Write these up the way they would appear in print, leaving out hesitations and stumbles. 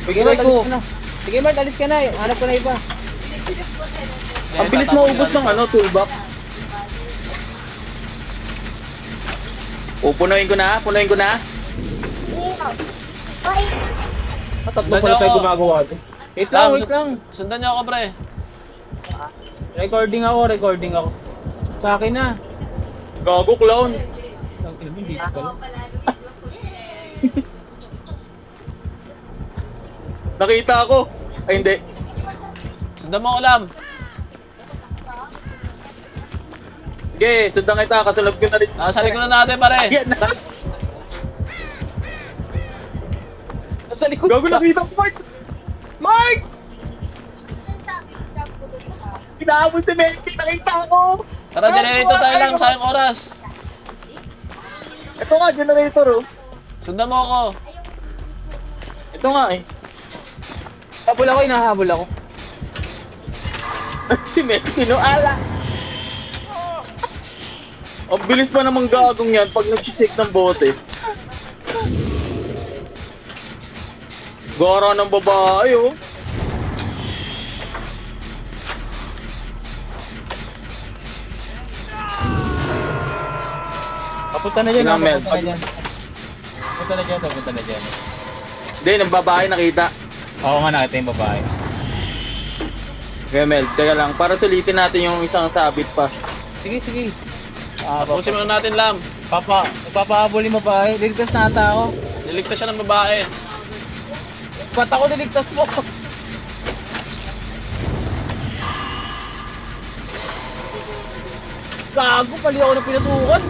Sige, Mark, alis ka na. Sige, Mark, alis ka na. Hanap ko na iba. Ang bilis maubos ng ano, toolbox. Punuin ko na, punuin ko na. Tatlo pala tayo gumagawa ito. Wait lang, wait lang. Sundan niyo ako, pre. Recording ako. Sa akin na. Gago, clown. Ang ina mo, hindi ko pala. Nakita ako. Ay, hindi. Sundan mo, ulam. Sige, sundan kita. Kasunod ko na rin. Nasa likod na natin, pare. Yan na. Sa likod Gago, ka. nakita ko, Mark. Mark! Pinahabol si Melky. Nakita ako. Tara, generator tayo lang. Sayang oras. Ito nga, generator, oh. Sundan mo ako. Ito nga, eh. Habol ako, inahabol ako. Si Melky, no? Ala. Ang bilis pa namang gagong yan pag nag-shake ng bote. Gara ng babae, oh. Papunta na dyan, Sinamel. papunta na dyan. Papunta na dyan. Hindi, ng babae nakita. Oo nga, nakita yung babae. Okay, Mel, teka lang. Para sulitin natin yung isang sabit pa. Sige. Tapusin mo na natin, lam. Nagpapahabol yung babae. Liligtas na ata ako. Niligtas siya ng babae. Ba't ako niligtas mo? Gago, pali ako na pinatukan.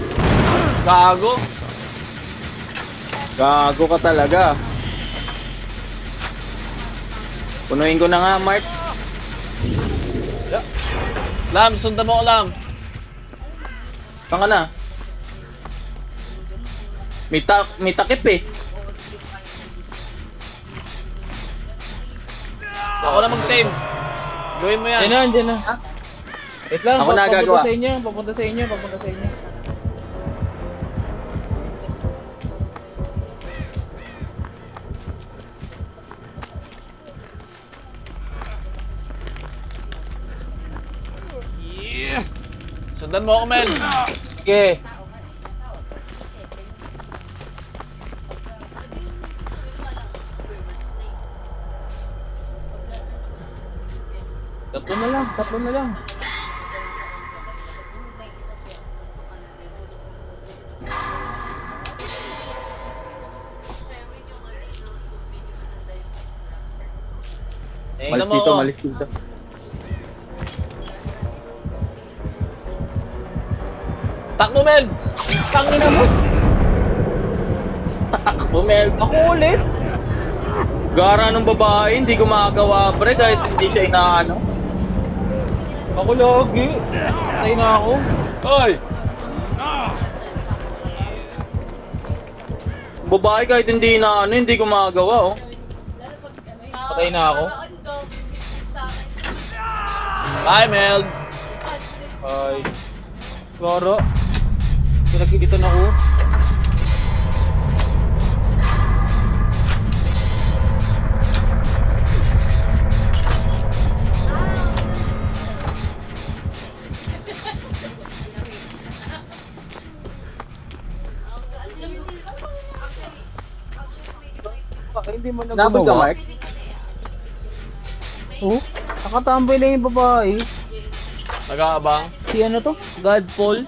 Gago. Gago ka talaga. Punuin ko na nga, Mark. Lam, sundan mo, ulam. Saan ka na? May takip eh. Ako na mag-save. Gawin mo yan. Diyan na. Wait lang, Ako na gagawa. papunta sa inyo. Sundan mo ako, Mel. Sige. Tatlo na lang. Sundan mo ako. Malis dito. Takbo, Mel. Tangina mo. Takbo, Mel. Ako ulit. Gara ng babae, hindi gumagawa, pre, kahit hindi siya inaano. Ako lagi. Patay na ako. Hoy. Babae kahit hindi inaano, hindi gumagawa, oh. Patay na ako. Bye, Mel. Ay. Goro. Pinagkilitan ako. Hindi mo na Nabot ka, gumawa. Mark? Oh, nakatambay lang yung babae. Nag-aabang. Si ano to? Godfall.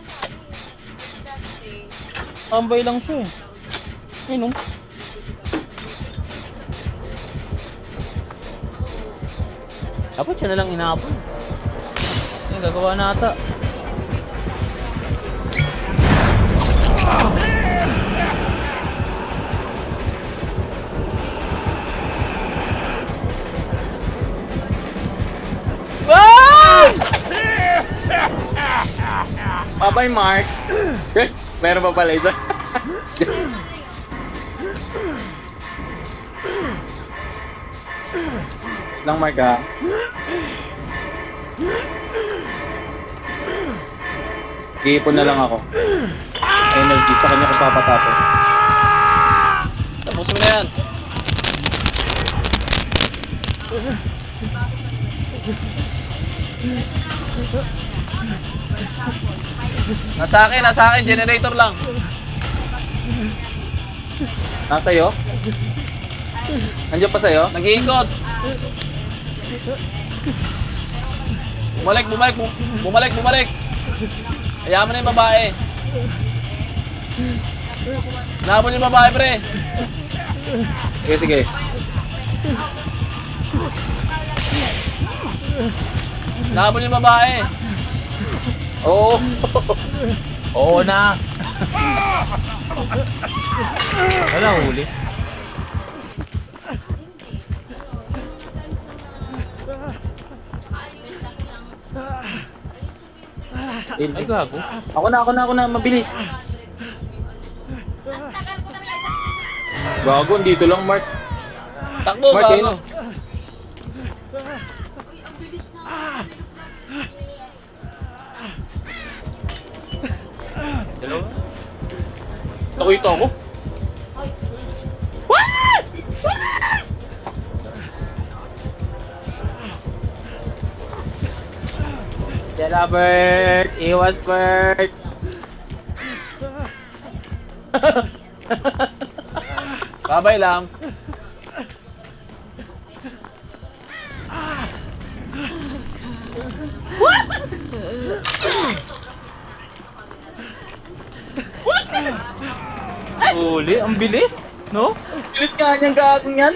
Tambay lang siya eh. Ayun oh. Dapat siya na lang inapon. Ayun, gagawa na ata. Bye-bye, Mark. Meron pa pala isa. Lang, Mark, ha? Iipon na lang ako. Energy sa kanya kung papatapos. Tapusin mo na yan. Nasa akin, generator lang. Nasa'yo? Nandiyan pa sa'yo? Nag-iikot. Bumalik. Hayaan mo na yung babae. Nahabol yung babae, pre. Sige. Nahabol yung babae. Oo. Oo na. Wala huli. Ay, gago. Ako na, mabilis. Gago, dito lang, Mark. Takbo, Mark, gago. ayun, oh. Dalawa. Nakita ako. Dala, Bert! Iwas, Bert! Babay lang. Huli, ang bilis, no? Bilis nga niyang gagong yan.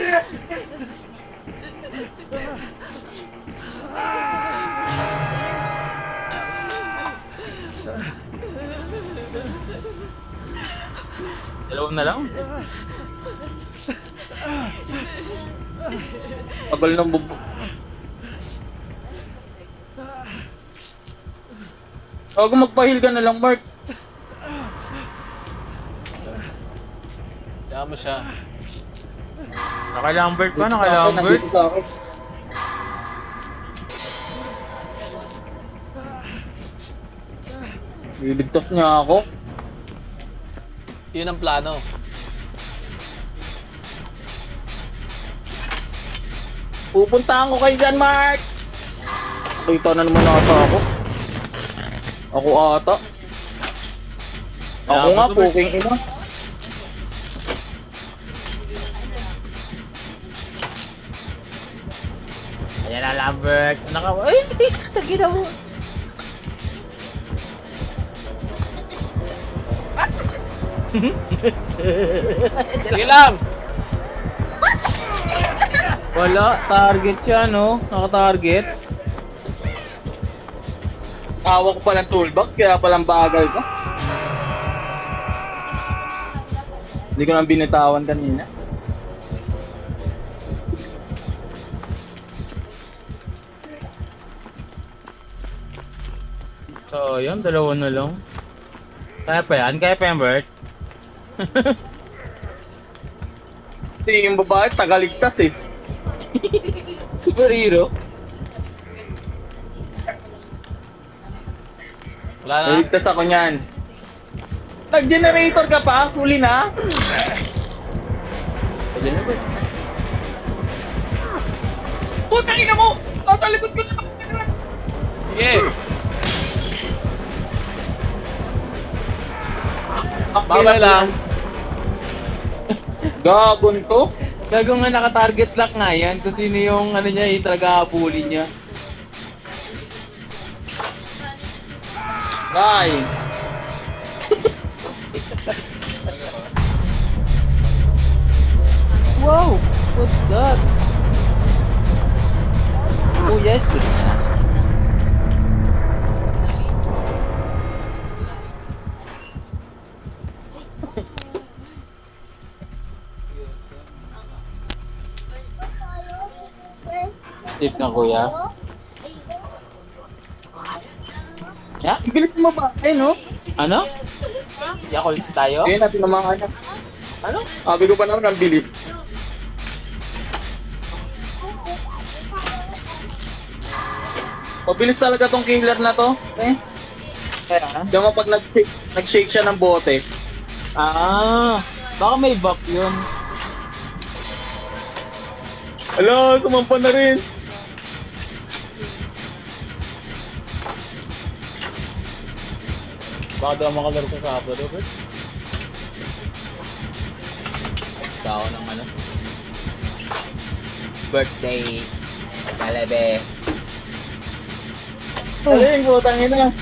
Dalawa na lang. Tagal ng bubo. Bago magpahil ka na lang, Mark. Hayaan mo siya. Naka-Lambert pa, naka-Lambert. Nandito sa akin. Liligtas niya ako. Yun ang plano. Pupuntahan ko kayo dyan, Mark! Nakita na naman ata ako. Ako ata. Ako nga, puking ina. Ayan na, Lambert. Ay, hindi. Tagina mo. Sige lang. Wala, target siya, no? Naka-target. Hawak ko palang toolbox, kaya palang bagal ka. Hindi ko nang binitawan kanina. So, yun, dalawa na lang. Kaya pa yan, Bert. Kasi yung babae, tagaligtas eh. Superhero. Wala na. Naligtas ako niyan. Nag-generator ka pa? Huli na? Pwede na, Bert. Putang ina mo! Nasa likod ko na naman! Sige. Babay lang. Gagon to? Gago nga naka-target lock nga yan. Kung sino yung ano niya, yung talaga habulin niya. Bye! Wow! What's that? Oh yes, good na. Steve na kuya. Ya? Ang bilis mo ba? No? Ano? Yakult tayo? Ngayon natin ang mga anak. Ano? Sabi ko pa naman ang bilis. Mabilis talaga tong killer na to. Eh, Kaya? diyan mo pag nag-shake siya ng bote. Ah, baka may buff yun. Alo, sumampa na rin. Baka daw makalaro sa Sabado, Robert. Tao ng ano? Birthday. Kalebe. Aling, putang ina.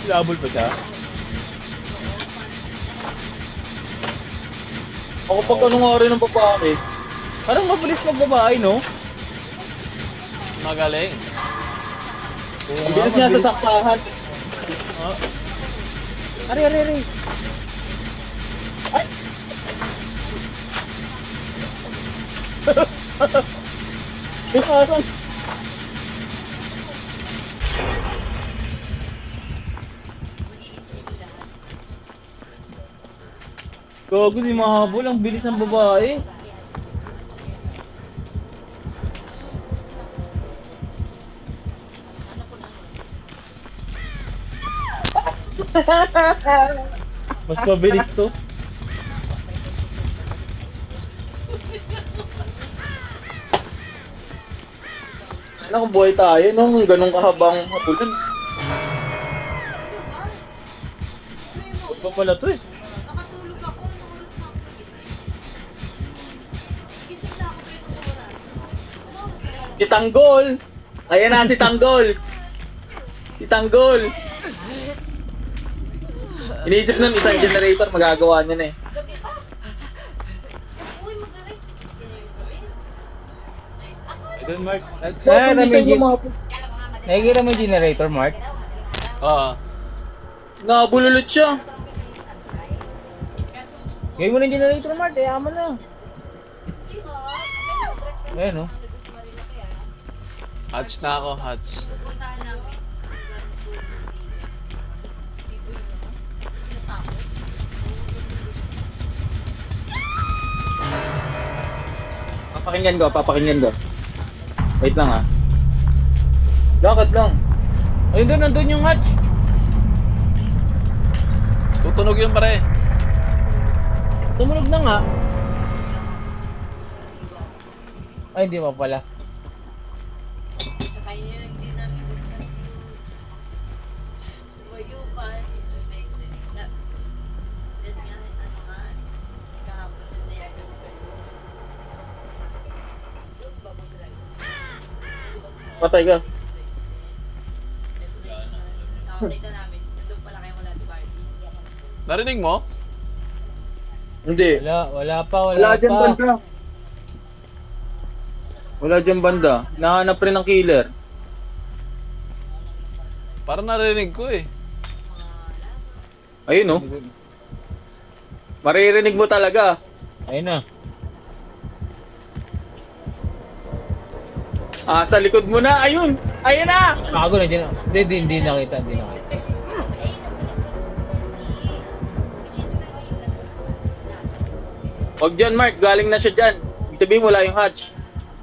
Labol pa siya. Ako pag ano nga rin ng babae. Parang mabilis magbabae, no? Magaling. Oo Ang nga, bilis niya sa mabilis. saktahan. Ah. Ari, ari, ari. Ikasan. Gago, di mahabol. Ang bilis ng babae. Mas mabilis to. Ano kung buhay tayo nung ganong kahabang habulan. Huwag pa pala to eh. Nakatulog ako, nung oras na ako nagising. Nagising na ako pero nung oras. Ano oras na lang? Si Tanggol! Ayan na si Tanggol! Si Tanggol! Iniisip nun, isang generator, magagawa niya na eh. Gabi pa. Uy, magra-rise. Idol Mark. Nakikita mo yung generator, Mark? Oo. Nabululot siya. Gawin mo na yung generator, Mark. Yaman na. Ayan, oh. Hatch na ako, hatch. Pupuntahan namin. Papakinggan ko. Wait lang ah. Lakad lang. Ayun doon, nandun yung hatch. Tutunog yun pare. Tumunog na nga. Ay, hindi pa pala. Kakainin lang din namin dun sa Mayupan. Then nga, ano nga, kahapon na yan. Doon ba mag-rise? Patay ka. Nakakita namin, nandun pala kayo wala sa party. Narinig mo? Hindi. Wala Wala dyan pa. banda. Wala dyan banda. Nahanap rin ng killer. Parang narinig ko eh. Ayun oh. Maririnig mo talaga. Ayun na. Ah, sa likod mo na. Ayun. Ayun na. Kago na dyan. Hindi nakita. Huwag dyan, Mark. Galing na siya dyan. Ibig sabihin wala yung hatch.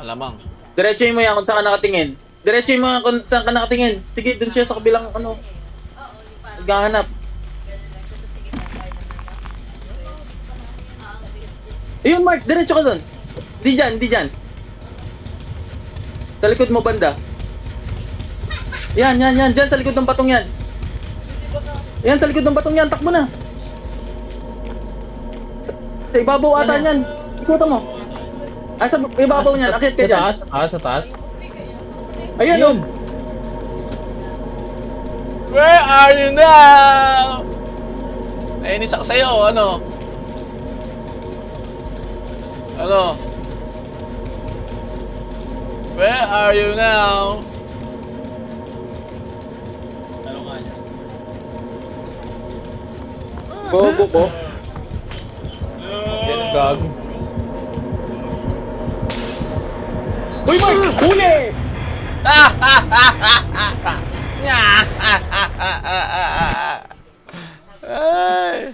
Alamang. Diretsuhin mo yan kung saan ka nakatingin. Diretsuhin mo yan kung saan ka nakatingin. Sige, dun siya sa kabilang ano. Oo, yung parang Naghahanap. ganun lang siya. Tapos sige, tayo naman. Ayun, Mark. Diretso ka dun. Di dyan. Sa likod mo banda. Yan. Dyan sa likod ng batong yan. Yan, sa likod ng batong yan. Takbo na. Sa ibabaw ata yan. Ikutan mo. Ah, sa ibabaw niyan. Akit ka dyan. Sa taas. Ayun, Yun. Where are you now? Nainis ako sa'yo, ano? Ano? Where are you now? Ano nga niya? Bobo ko. Yan ang gago. Uy, Mark! Huli! Ay!